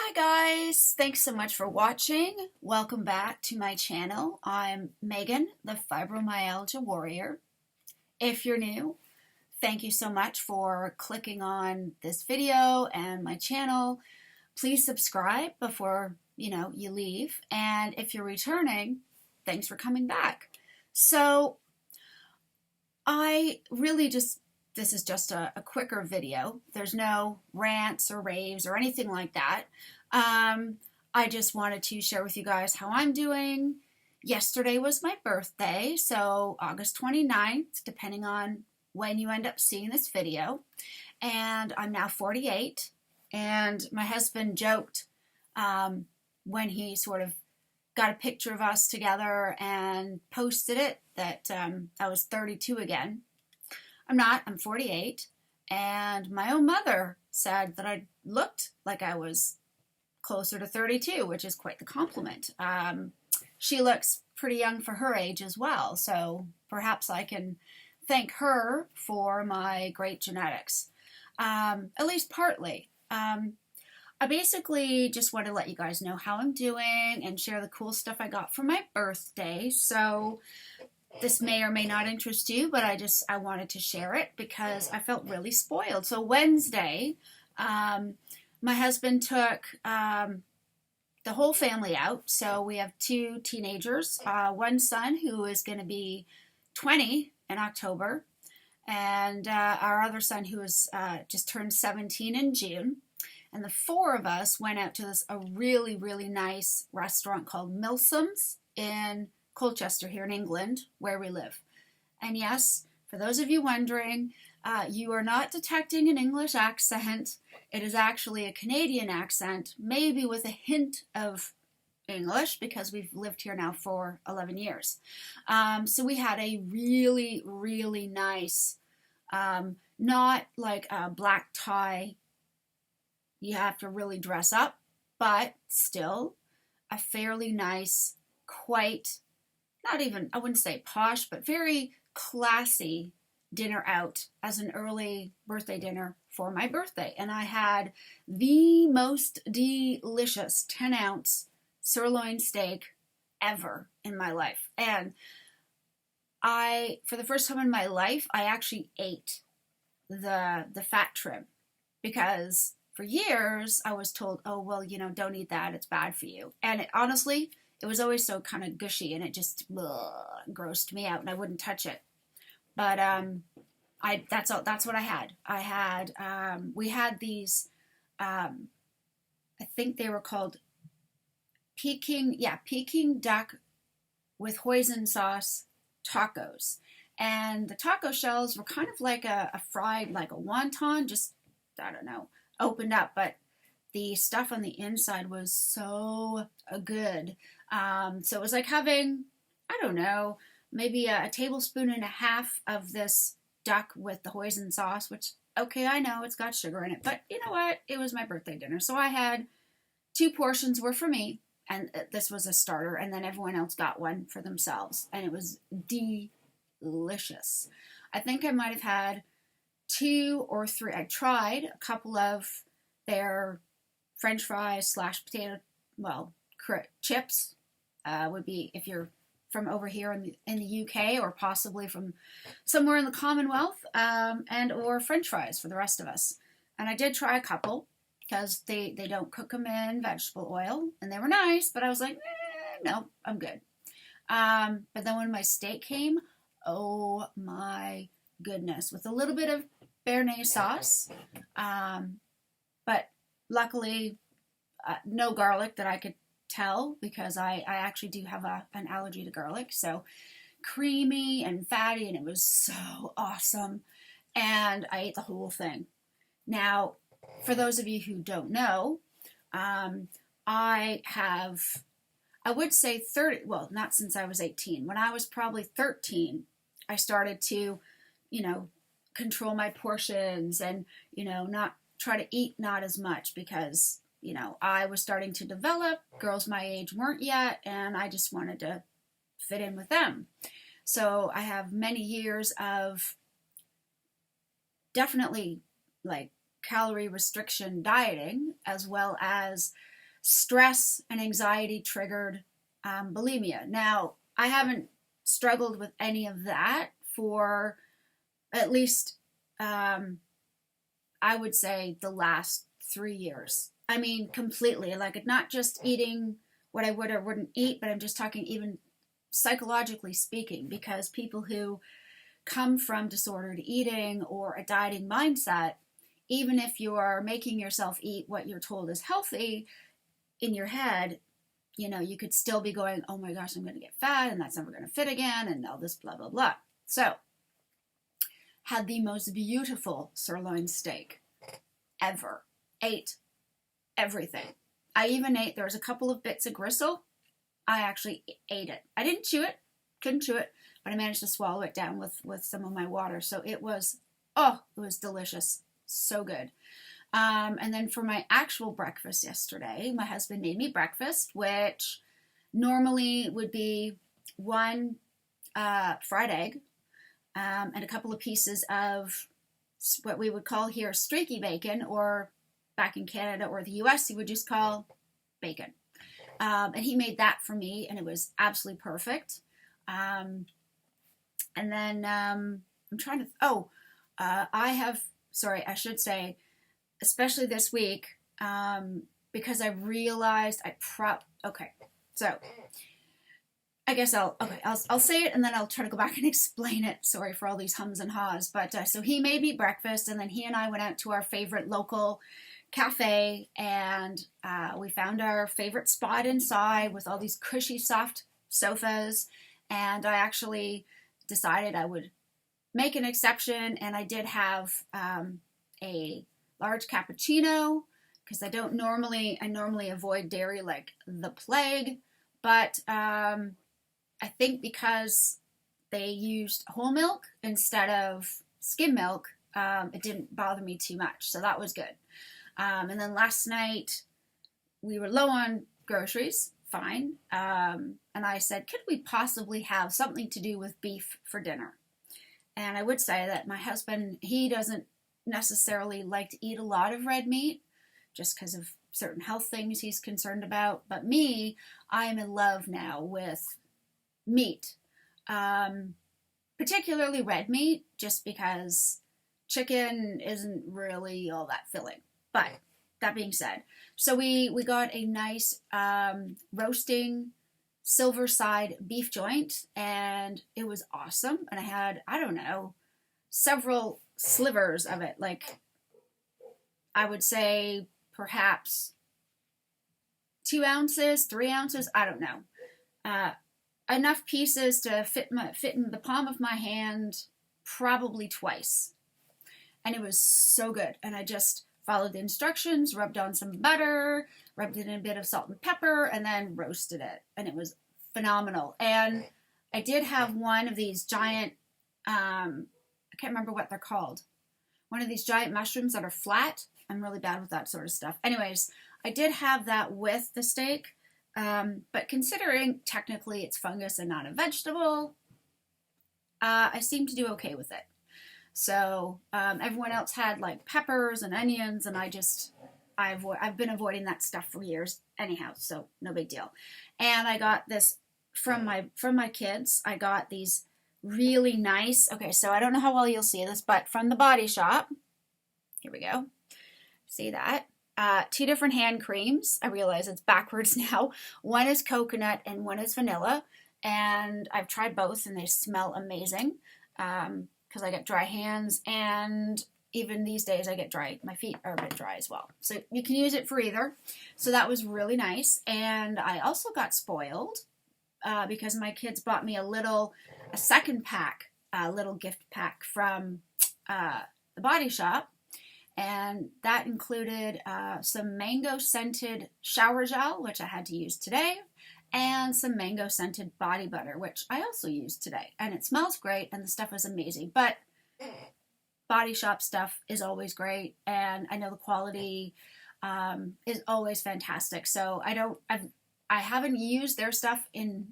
Hi guys, thanks so much for watching. Welcome back to my channel. I'm Megan, the Fibromyalgia Warrior. If you're new, thank you so much for clicking on this video and my channel. Please subscribe before you leave. And if you're returning, thanks for coming back. So this is just a quicker video. There's no rants or raves or anything like that. I just wanted to share with you guys how I'm doing. Yesterday was my birthday, so August 29th, depending on when you end up seeing this video. And I'm now 48. And my husband joked when he sort of got a picture of us together and posted it that I was 32 again. I'm not, I'm 48. And my own mother said that I looked like I was closer to 32, which is quite the compliment. She looks pretty young for her age as well, so perhaps I can thank her for my great genetics, at least partly. I basically just want to let you guys know how I'm doing and share the cool stuff I got for my birthday. So this may or may not interest you, but I wanted to share it because I felt really spoiled. So Wednesday, my husband took the whole family out. So we have two teenagers, one son who is going to be 20 in October, and our other son who is just turned 17 in June. And the four of us went out to a really, really nice restaurant called Milsom's in Colchester here in England, where we live. And yes, for those of you wondering, you are not detecting an English accent. It is actually a Canadian accent, maybe with a hint of English, because we've lived here now for 11 years. So we had a really, really nice, not like a black tie, you have to really dress up, but still a fairly nice, quite, not even, I wouldn't say posh, but very classy dinner out as an early birthday dinner for my birthday. And I had the most delicious 10-ounce sirloin steak ever in my life. And for the first time in my life, I actually ate the fat trim, because for years I was told, oh, well, don't eat that, it's bad for you. And honestly, it was always so kind of gushy, and it just grossed me out, and I wouldn't touch it. But that's what I had. We had these, I think they were called Peking duck with hoisin sauce tacos. And the taco shells were kind of like a fried, like a wonton, just, I don't know, opened up. But the stuff on the inside was so good. So it was like having, I don't know, maybe a tablespoon and a half of this duck with the hoisin sauce, which, okay, I know it's got sugar in it, but you know what? It was my birthday dinner. So I had 2 portions were for me, and this was a starter, and then everyone else got one for themselves, and it was delicious. I think I might have had 2 or 3. I tried a couple of their French fries / potato, chips, would be if you're from over here in the UK, or possibly from somewhere in the Commonwealth, and or French fries for the rest of us. And I did try a couple, because they don't cook them in vegetable oil, and they were nice, but I was like, no, I'm good. But then when my steak came, oh my goodness, with a little bit of béarnaise sauce, but luckily no garlic that I could tell, because I actually do have an allergy to garlic. So creamy and fatty, and it was so awesome, and I ate the whole thing. Now, for those of you who don't know, I would say 30, well, not since I was 18. When I was probably 13, I started to, control my portions and, not try to eat not as much, because, I was starting to develop. Girls my age weren't yet, and I just wanted to fit in with them. So I have many years of definitely like calorie restriction dieting, as well as stress and anxiety triggered bulimia. Now, I haven't struggled with any of that for at least, I would say, the last 3 years. I mean, completely. Like, not just eating what I would or wouldn't eat, but I'm just talking even psychologically speaking, because people who come from disordered eating or a dieting mindset, even if you're making yourself eat what you're told is healthy, in your head, you know, you could still be going, oh my gosh, I'm going to get fat and that's never going to fit again and all this blah, blah, blah. So, had the most beautiful sirloin steak ever. Ate everything. I even ate, there was a couple of bits of gristle. I actually ate it. I didn't chew it, couldn't chew it, but I managed to swallow it down with some of my water. So it was delicious. So good. And then for my actual breakfast yesterday, my husband made me breakfast, which normally would be one fried egg and a couple of pieces of what we would call here streaky bacon, or back in Canada or the US, you would just call bacon. And he made that for me, and it was absolutely perfect. And then I'm trying to, I should say, especially this week, because I realized so I guess I'll say it and then I'll try to go back and explain it. Sorry for all these hums and haws, but so he made me breakfast, and then he and I went out to our favorite local cafe, and we found our favorite spot inside with all these cushy, soft sofas, and I actually decided I would make an exception, and I did have a large cappuccino, because I normally avoid dairy like the plague, but I think because they used whole milk instead of skim milk, it didn't bother me too much, so that was good. And then last night we were low on groceries, fine, and I said, could we possibly have something to do with beef for dinner? And I would say that my husband, he doesn't necessarily like to eat a lot of red meat, just because of certain health things he's concerned about. But me, I'm in love now with meat, particularly red meat, just because chicken isn't really all that filling. But that being said, so we got a nice roasting silver side beef joint, and it was awesome. And I had, I don't know, several slivers of it, like I would say perhaps 2 ounces, 3 ounces, I don't know. Enough pieces to fit in the palm of my hand probably twice. And it was so good. And I just followed the instructions, rubbed on some butter, rubbed it in a bit of salt and pepper, and then roasted it. And it was phenomenal. And I did have one of these giant, I can't remember what they're called. One of these giant mushrooms that are flat. I'm really bad with that sort of stuff. Anyways, I did have that with the steak. But considering technically it's fungus and not a vegetable, I seem to do okay with it. So everyone else had like peppers and onions, and I've been avoiding that stuff for years anyhow, so no big deal. And I got this from my kids. I got these really nice, okay, so I don't know how well you'll see this, but from the Body Shop, here we go, see that? 2 different hand creams. I realize it's backwards now. One is coconut and one is vanilla, and I've tried both and they smell amazing, because I get dry hands, and even these days I get dry, my feet are a bit dry as well. So you can use it for either. So that was really nice. And I also got spoiled because my kids bought me a second pack, a little gift pack from the Body Shop. And that included some mango scented shower gel, which I had to use today, and some mango scented body butter, which I also used today. And it smells great, and the stuff is amazing. But Body Shop stuff is always great, and I know the quality is always fantastic. So I haven't used their stuff in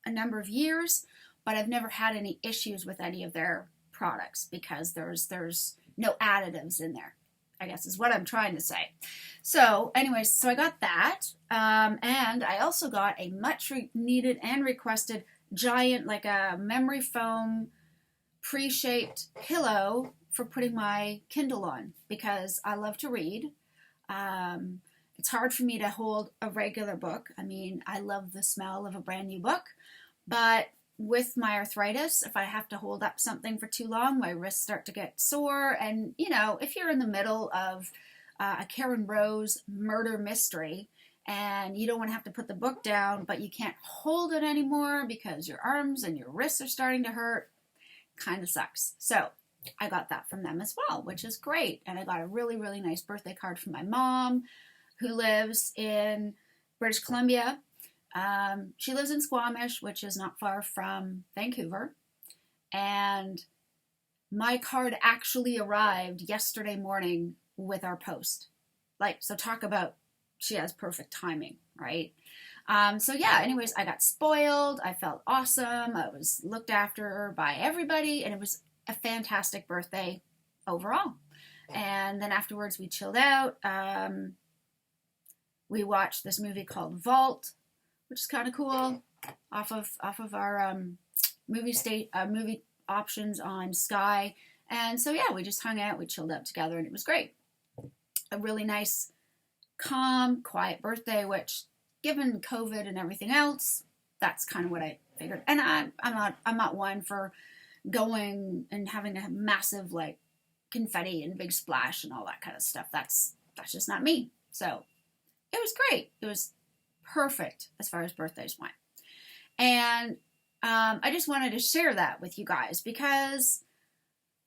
a number of years, but I've never had any issues with any of their products because there's no additives in there. I guess is what I'm trying to say. So anyways, so I got that. And I also got a much needed and requested giant, like a memory foam pre-shaped pillow for putting my Kindle on because I love to read. It's hard for me to hold a regular book. I mean, I love the smell of a brand new book, but with my arthritis, if I have to hold up something for too long, my wrists start to get sore. And, you know, if you're in the middle of a Karen Rose murder mystery and you don't want to have to put the book down, but you can't hold it anymore because your arms and your wrists are starting to hurt, kind of sucks. So I got that from them as well, which is great. And I got a really, really nice birthday card from my mom, who lives in British Columbia. She lives in Squamish, which is not far from Vancouver. And my card actually arrived yesterday morning with our post. Like, so talk about, she has perfect timing, right? So yeah, anyways, I got spoiled. I felt awesome. I was looked after by everybody, and it was a fantastic birthday overall. And then afterwards we chilled out. We watched this movie called Vault, which is kind of cool, off of our movie options on Sky. And so yeah, we just hung out, we chilled out together, and it was great. A really nice, calm, quiet birthday, which, given COVID and everything else, that's kind of what I figured. And I'm not one for going and having a massive like confetti and big splash and all that kind of stuff. That's just not me. So it was great. It was perfect as far as birthdays went. And I just wanted to share that with you guys because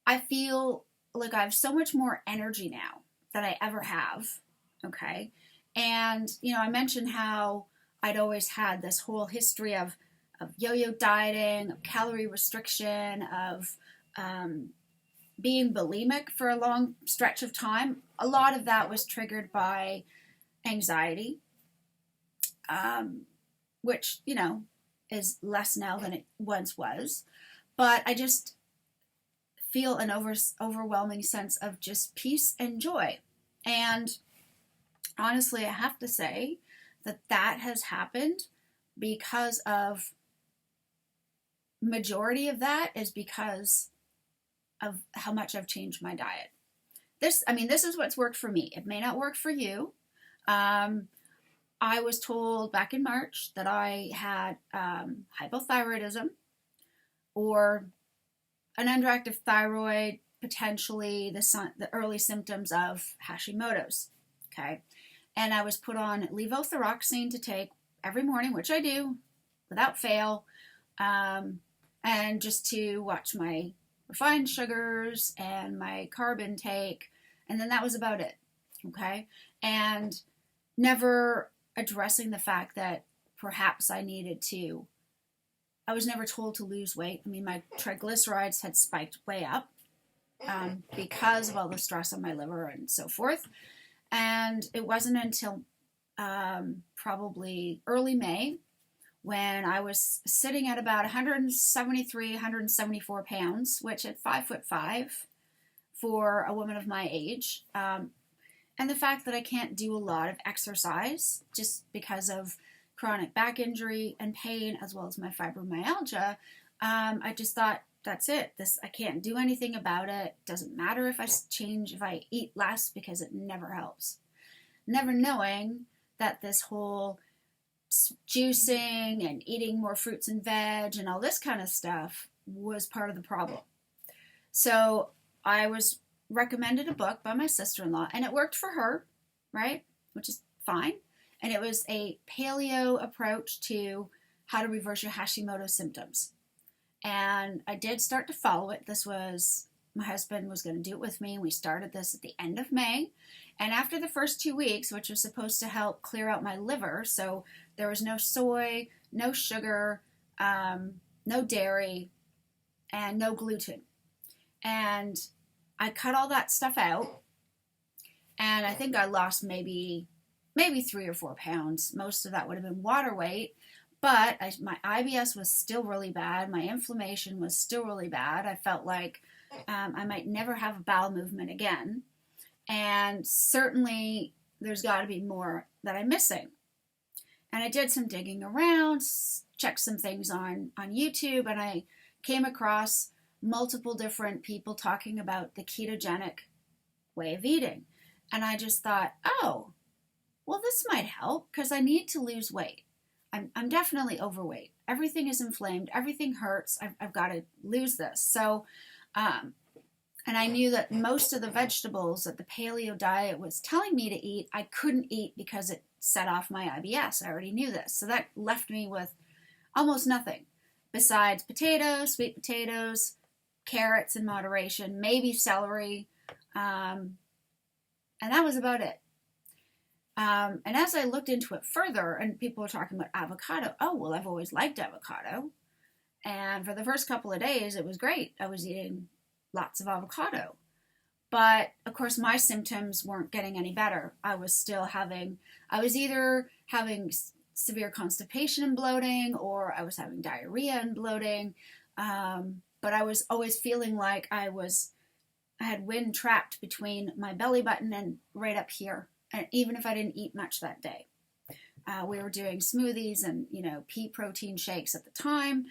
I feel like I have so much more energy now than I ever have. Okay. And, you know, I mentioned how I'd always had this whole history of yo-yo dieting, of calorie restriction, of being bulimic for a long stretch of time. A lot of that was triggered by anxiety, which, you know, is less now than it once was. But I just feel an overwhelming sense of just peace and joy. And honestly, I have to say that has happened because of, majority of that is because of how much I've changed my diet. This is what's worked for me. It may not work for you. I was told back in March that I had hypothyroidism or an underactive thyroid, potentially the early symptoms of Hashimoto's. Okay. And I was put on levothyroxine to take every morning, which I do without fail. And just to watch my refined sugars and my carb intake. And then that was about it. Okay. And never addressing the fact that perhaps I was never told to lose weight. I mean, my triglycerides had spiked way up because of all the stress on my liver and so forth. And it wasn't until probably early May when I was sitting at about 173, 174 pounds, which at 5'5" for a woman of my age, and the fact that I can't do a lot of exercise just because of chronic back injury and pain, as well as my fibromyalgia, I just thought, that's it. I can't do anything about it. Doesn't matter if I eat less, because it never helps. Never knowing that this whole juicing and eating more fruits and veg and all this kind of stuff was part of the problem. So I was recommended a book by my sister-in-law, and it worked for her, right? Which is fine. And it was a paleo approach to how to reverse your Hashimoto symptoms. And I did start to follow it. My husband was going to do it with me, and we started this at the end of May. And after the first 2 weeks, which was supposed to help clear out my liver, so there was no soy, no sugar, no dairy, and no gluten. And I cut all that stuff out, and I think I lost maybe 3 or 4 pounds. Most of that would have been water weight, but my IBS was still really bad. My inflammation was still really bad. I felt like I might never have a bowel movement again. And certainly there's got to be more that I'm missing. And I did some digging around, checked some things on YouTube, and I came across multiple different people talking about the ketogenic way of eating. And I just thought, oh, well, this might help because I need to lose weight. I'm definitely overweight. Everything is inflamed. Everything hurts. I've got to lose this. So, and I knew that most of the vegetables that the paleo diet was telling me to eat, I couldn't eat because it set off my IBS. I already knew this. So that left me with almost nothing besides potatoes, sweet potatoes, carrots in moderation, maybe celery, and that was about it. And as I looked into it further, and people were talking about avocado, oh, well, I've always liked avocado. And for the first couple of days, it was great. I was eating lots of avocado. But of course, my symptoms weren't getting any better. I was either having severe constipation and bloating, or I was having diarrhea and bloating. But I was always feeling like I had wind trapped between my belly button and right up here. And even if I didn't eat much that day. We were doing smoothies and, pea protein shakes at the time.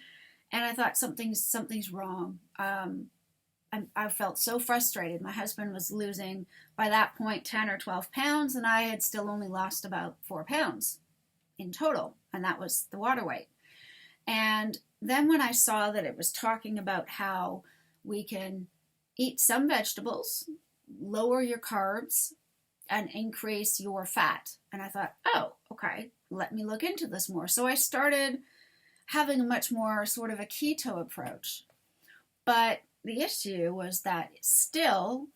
And I thought something's wrong. I felt so frustrated. My husband was losing, by that point, 10 or 12 pounds, and I had still only lost about 4 pounds in total. And that was the water weight. And then when I saw that it was talking about how we can eat some vegetables, lower your carbs, and increase your fat. And I thought, oh, okay, let me look into this more. So I started having a much more sort of a keto approach. But the issue was that still,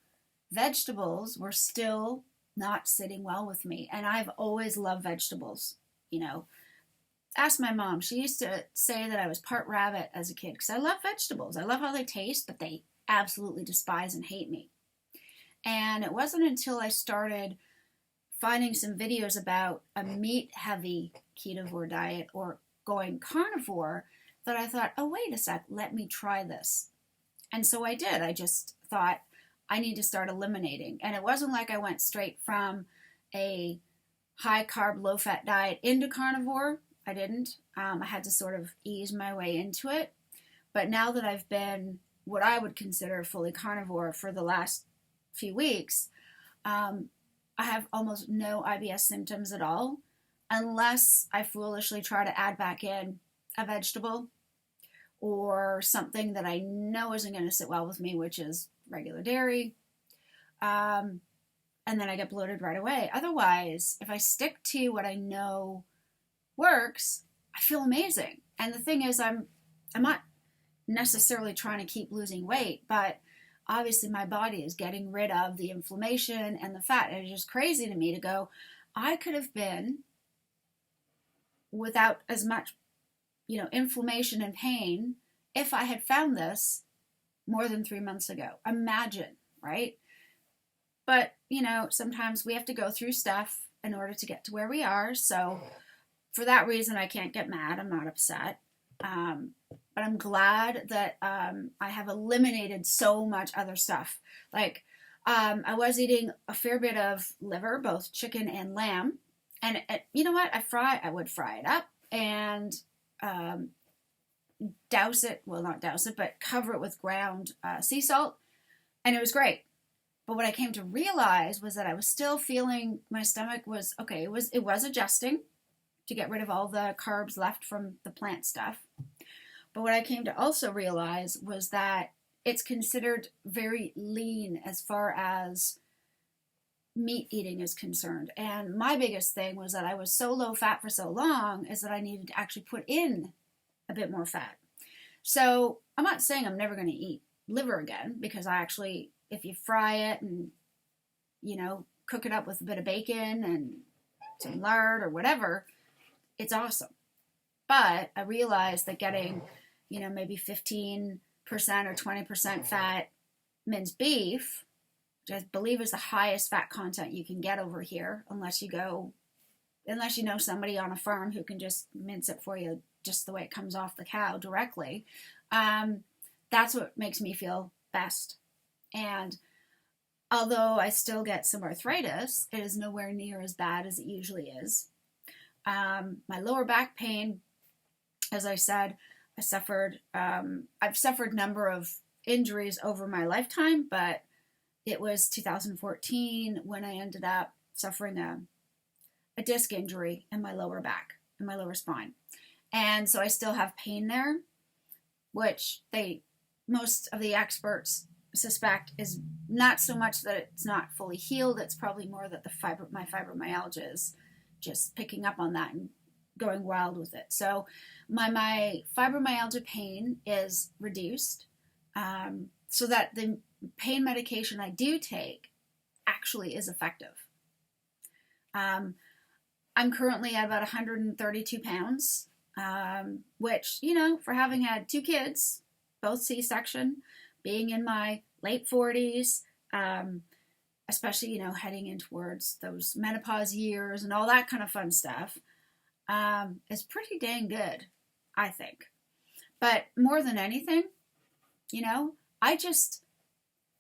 vegetables were still not sitting well with me. And I've always loved vegetables. Ask my mom. She used to say that I was part rabbit as a kid because I love vegetables. I love how they taste, but they absolutely despise and hate me. And it wasn't until I started finding some videos about a meat-heavy ketovore diet or going carnivore that I thought, oh, wait a sec, let me try this. And so I did. I just thought I need to start eliminating. And it wasn't like I went straight from a high-carb, low-fat diet into carnivore. I didn't. I had to sort of ease my way into it. But now that I've been what I would consider fully carnivore for the last few weeks, I have almost no IBS symptoms at all, unless I foolishly try to add back in a vegetable or something that I know isn't going to sit well with me, which is regular dairy. And then I get bloated right away. Otherwise, if I stick to what I know works, I feel amazing. And the thing is, I'm not necessarily trying to keep losing weight, but obviously my body is getting rid of the inflammation and the fat. And it's just crazy to me to go, I could have been without as much, inflammation and pain if I had found this more than 3 months ago. Imagine, right? But, sometimes we have to go through stuff in order to get to where we are. So for that reason, I can't get mad. I'm not upset. But I'm glad that I have eliminated so much other stuff. Like, I was eating a fair bit of liver, both chicken and lamb. And you know what? I would fry it up and douse it. Well, not douse it, but cover it with ground sea salt. And it was great. But what I came to realize was that I was still feeling my stomach was, okay, it was adjusting to get rid of all the carbs left from the plant stuff. But what I came to also realize was that it's considered very lean as far as meat eating is concerned. And my biggest thing was that I was so low fat for so long is that I needed to actually put in a bit more fat. So I'm not saying I'm never going to eat liver again, because I actually, if you fry it and, cook it up with a bit of bacon and some lard or whatever, it's awesome. But I realized that getting, maybe 15% or 20% fat minced beef, which I believe is the highest fat content you can get over here, unless you know somebody on a farm who can just mince it for you just the way it comes off the cow directly. That's what makes me feel best. And Although I still get some arthritis, it is nowhere near as bad as it usually is. My lower back pain, as I said, I've suffered a number of injuries over my lifetime, but it was 2014 when I ended up suffering a disc injury in my lower back, in my lower spine. And so I still have pain there, which most of the experts suspect is not so much that it's not fully healed, it's probably more that my fibromyalgia is just picking up on that and going wild with it. So my fibromyalgia pain is reduced, so that the pain medication I do take actually is effective. I'm currently at about 132 pounds, which, for having had 2 kids, both C-section, being in my late 40s, especially, heading in towards those menopause years and all that kind of fun stuff, is pretty dang good, I think. But more than anything, I just,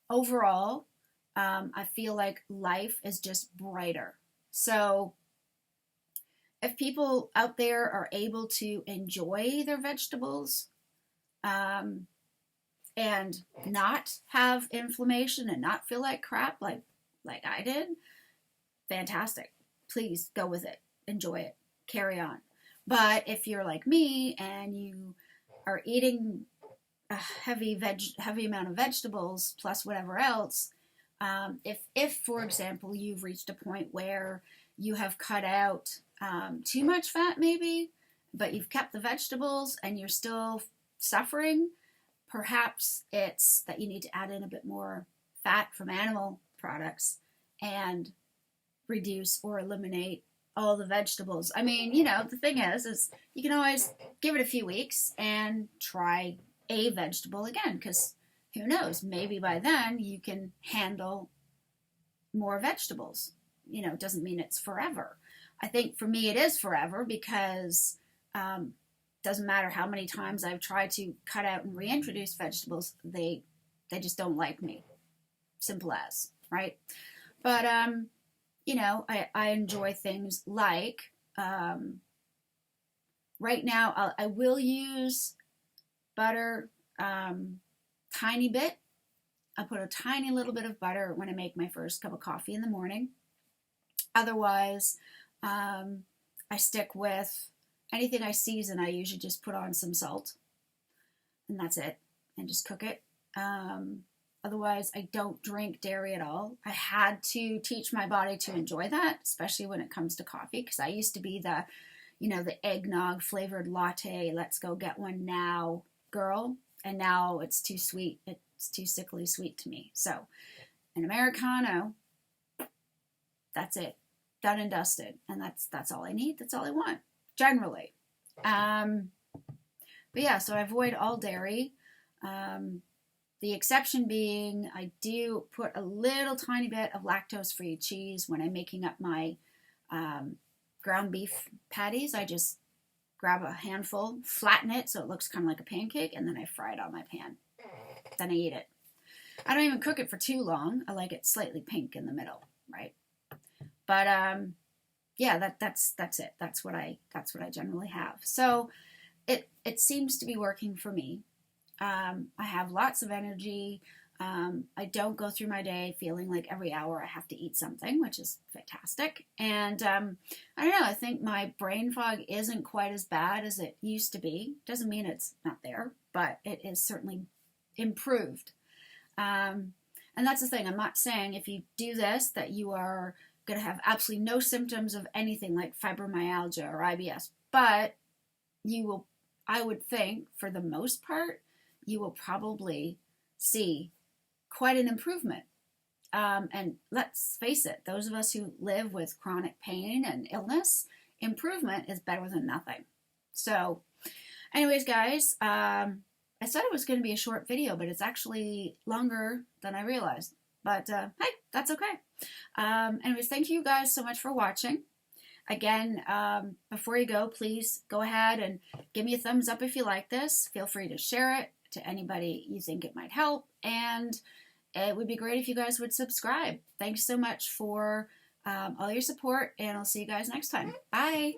overall, I feel like life is just brighter. So if people out there are able to enjoy their vegetables, and not have inflammation and not feel like crap like I did, fantastic. Please go with it. Enjoy it. Carry on. But if you're like me and you are eating a heavy amount of vegetables plus whatever else, if for example you've reached a point where you have cut out too much fat maybe, but you've kept the vegetables and you're still suffering, perhaps it's that you need to add in a bit more fat from animal products and reduce or eliminate all the vegetables. I mean, the thing is you can always give it a few weeks and try a vegetable again, because who knows, maybe by then you can handle more vegetables. It doesn't mean it's forever. I think for me it is forever, because doesn't matter how many times I've tried to cut out and reintroduce vegetables, they just don't like me. Simple as, right? But I enjoy things like right now I will use butter, tiny bit. I put a tiny little bit of butter when I make my first cup of coffee in the morning. Otherwise, I stick with anything I season. I usually just put on some salt, and that's it, and just cook it. Otherwise, I don't drink dairy at all. I had to teach my body to enjoy that, especially when it comes to coffee, because I used to be the eggnog flavored latte, let's go get one now girl, and now it's too sweet. It's too sickly sweet to me. So an Americano, that's it, done and dusted, and that's all I need. That's all I want, generally. But yeah, so I avoid all dairy. The exception being, I do put a little tiny bit of lactose-free cheese when I'm making up my ground beef patties. I just grab a handful, flatten it so it looks kind of like a pancake, and then I fry it on my pan. Then I eat it. I don't even cook it for too long. I like it slightly pink in the middle, right? But yeah, that's it. That's what I generally have. So it seems to be working for me. I have lots of energy. I don't go through my day feeling like every hour I have to eat something, which is fantastic. And I don't know, I think my brain fog isn't quite as bad as it used to be. Doesn't mean it's not there, but it is certainly improved. And that's the thing. I'm not saying if you do this that you are going to have absolutely no symptoms of anything like fibromyalgia or IBS, but you will, I would think, for the most part, you will probably see quite an improvement. And let's face it, those of us who live with chronic pain and illness, improvement is better than nothing. So anyways, guys, I said it was going to be a short video, but it's actually longer than I realized. But hey, that's okay. Anyways, thank you guys so much for watching. Again, before you go, please go ahead and give me a thumbs up if you like this. Feel free to share it to anybody you think it might help. And it would be great if you guys would subscribe. Thanks so much for all your support, and I'll see you guys next time. Bye.